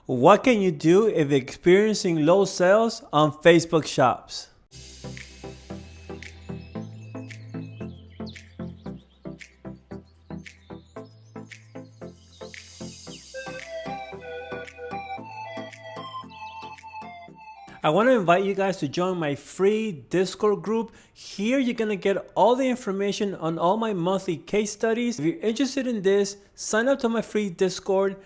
What can you do if experiencing low sales on Facebook shops? I want to invite you guys to join my free Discord group. Here you're going to get all the information on all my monthly case studies. If you're interested in this, sign up to my free Discord.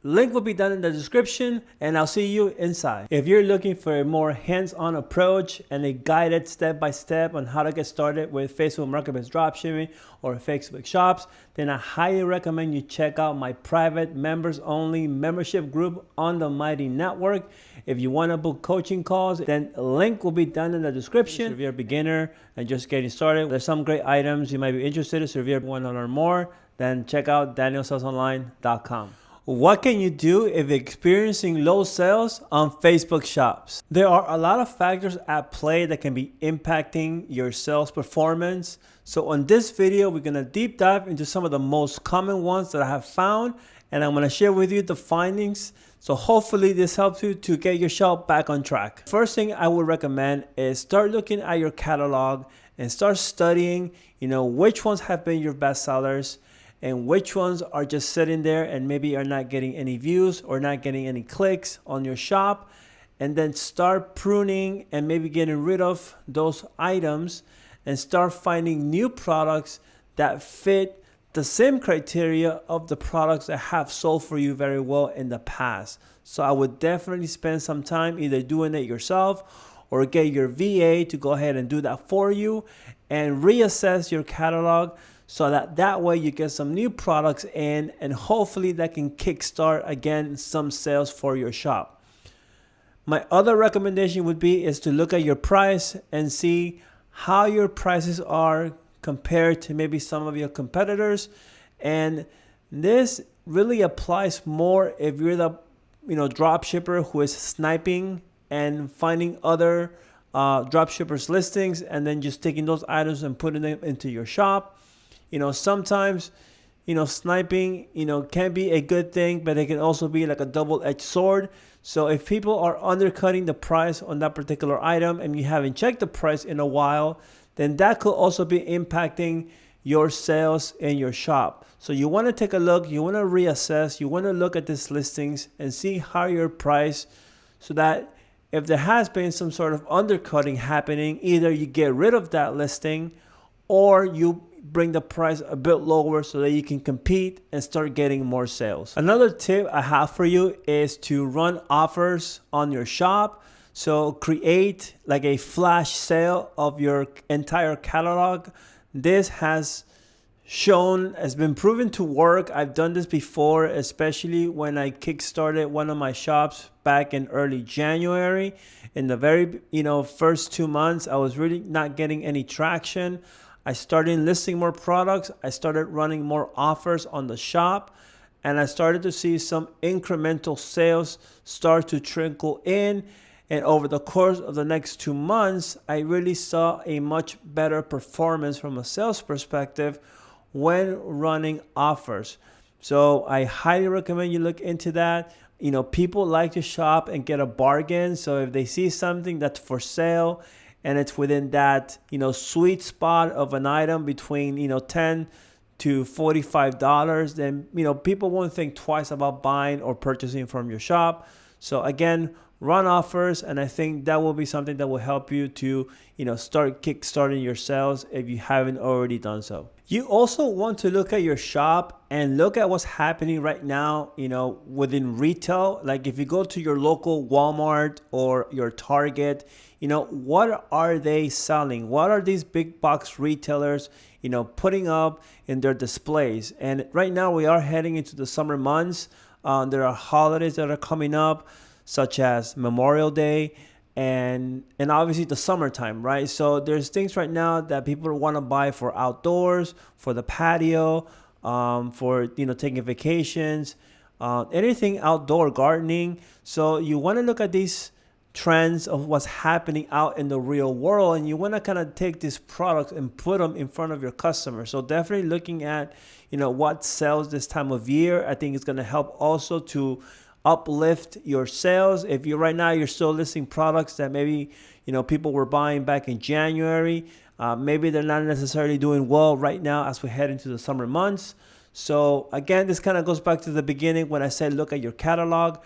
Link will be down in the description, and I'll see you inside. If you're looking for a more hands-on approach and a guided step-by-step on how to get started with Facebook Marketplace dropshipping or Facebook shops, then I highly recommend you check out my private members-only membership group on the Mighty Network. If you want to book coaching calls, then a link will be down in the description. If you're a beginner and just getting started, there's some great items you might be interested in. So if you want to learn more, then check out danielssalesonline.com. What can you do if experiencing low sales on Facebook shops? There are a lot of factors at play that can be impacting your sales performance. So on this video, we're going to deep dive into some of the most common ones that I have found, and I'm going to share with you the findings. So hopefully this helps you to get your shop back on track. First thing I would recommend is start looking at your catalog and start studying, which ones have been your best sellers and which ones are just sitting there and maybe are not getting any views or not getting any clicks on your shop. And then start pruning and maybe getting rid of those items and start finding new products that fit the same criteria of the products that have sold for you very well in the past. So I would definitely spend some time either doing it yourself or get your VA to go ahead and do that for you and reassess your catalog so that way you get some new products in, and hopefully that can kickstart again some sales for your shop. My other recommendation would be is to look at your price and see how your prices are compared to maybe some of your competitors. And this really applies more if you're the drop shipper who is sniping and finding other drop shippers listings and then just taking those items and putting them into your shop. Sometimes sniping can be a good thing, but it can also be like a double-edged sword. So if people are undercutting the price on that particular item and you haven't checked the price in a while, then that could also be impacting your sales in your shop. So you want to take a look, you want to reassess, you want to look at these listings and see how you're priced, so that if there has been some sort of undercutting happening, either you get rid of that listing or you bring the price a bit lower so that you can compete and start getting more sales. Another tip I have for you is to run offers on your shop. So create like a flash sale of your entire catalog. This has been proven to work. I've done this before, especially when I kickstarted one of my shops back in early January. In the very first 2 months, I was really not getting any traction. I started listing more products. I started running more offers on the shop, and I started to see some incremental sales start to trickle in. And over the course of the next 2 months, I really saw a much better performance from a sales perspective when running offers. So I highly recommend you look into that. People like to shop and get a bargain. So if they see something that's for sale and it's within that, sweet spot of an item between, $10 to $45, then, people won't think twice about buying or purchasing from your shop. So again, run offers, and I think that will be something that will help you to, start kickstarting your sales if you haven't already done so. You also want to look at your shop and look at what's happening right now, within retail. Like if you go to your local Walmart or your Target, what are they selling? What are these big box retailers, putting up in their displays? And right now we are heading into the summer months. There are holidays that are coming up, such as Memorial Day and obviously the summertime, right? So there's things right now that people want to buy for outdoors, for the patio, for taking vacations, anything outdoor, gardening. So you want to look at these trends of what's happening out in the real world, and you want to kind of take these products and put them in front of your customers. So definitely looking at what sells this time of year, I think is going to help also to uplift your sales. If you right now you're still listing products that maybe people were buying back in January, maybe they're not necessarily doing well right now as we head into the summer months. So again, this kind of goes back to the beginning when I said look at your catalog.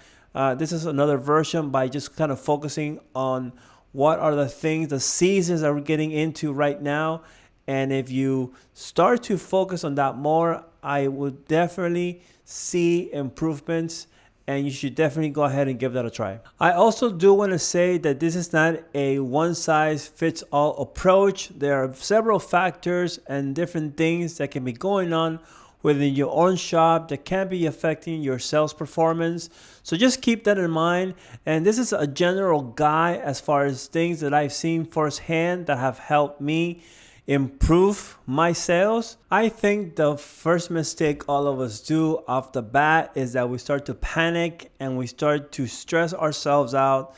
This is another version by just kind of focusing on what are the things, the seasons that we're getting into right now. And if you start to focus on that more, I would definitely see improvements, and you should definitely go ahead and give that a try. I also do want to say that this is not a one-size-fits-all approach. There are several factors and different things that can be going on within your own shop that can be affecting your sales performance. So just keep that in mind. And this is a general guide as far as things that I've seen firsthand that have helped me improve my sales. I think the first mistake all of us do off the bat is that we start to panic and we start to stress ourselves out,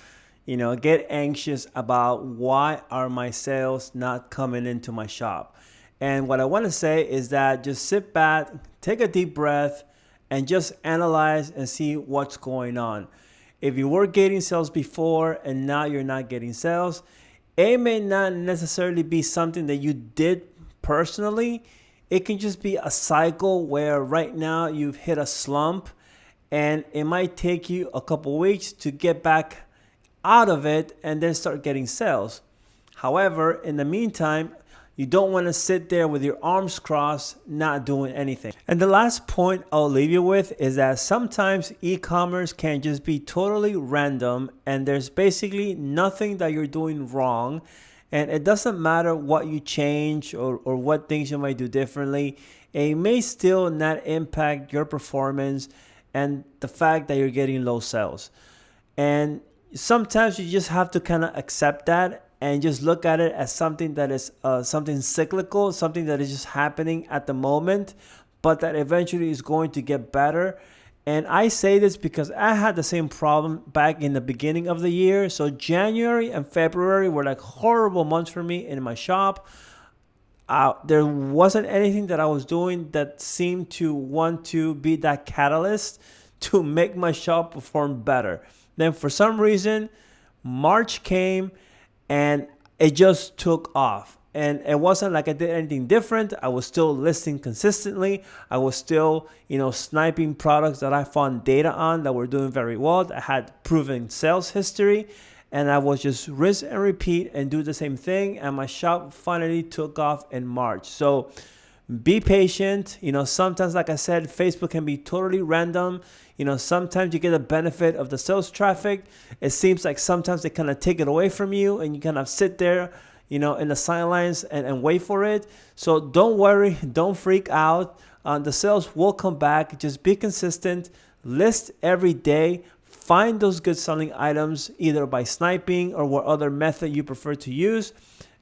get anxious about why are my sales not coming into my shop. And what I want to say is that just sit back, take a deep breath, and just analyze and see what's going on. If you were getting sales before and now you're not getting sales, it may not necessarily be something that you did personally. It can just be a cycle where right now you've hit a slump and it might take you a couple weeks to get back out of it and then start getting sales. However, in the meantime, you don't want to sit there with your arms crossed, not doing anything. And the last point I'll leave you with is that sometimes e-commerce can just be totally random and there's basically nothing that you're doing wrong. And it doesn't matter what you change or what things you might do differently. It may still not impact your performance and the fact that you're getting low sales. And sometimes you just have to kind of accept that and just look at it as something that is something cyclical, something that is just happening at the moment, but that eventually is going to get better. And I say this because I had the same problem back in the beginning of the year. So January and February were like horrible months for me in my shop. There wasn't anything that I was doing that seemed to want to be that catalyst to make my shop perform better. Then for some reason, March came and it just took off. And it wasn't like I did anything different. I was still listing consistently. I was still, sniping products that I found data on that were doing very well. I had proven sales history. And I was just rinse and repeat and do the same thing. And my shop finally took off in March. So be patient. Sometimes, like I said, Facebook can be totally random. Sometimes you get the benefit of the sales traffic. It seems like sometimes they kind of take it away from you and you kind of sit there, in the sidelines and wait for it. So don't worry. Don't freak out. The sales will come back. Just be consistent. List every day. Find those good selling items either by sniping or what other method you prefer to use.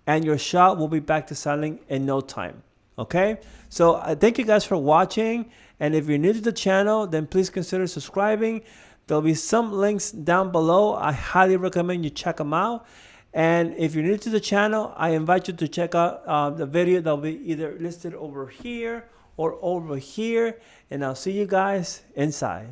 And your shop will be back to selling in no time. Okay, so thank you guys for watching. And if you're new to the channel, then please consider subscribing. There'll be some links down below. I highly recommend you check them out. And if you're new to the channel, I invite you to check out the video that'll be either listed over here or over here. And I'll see you guys inside.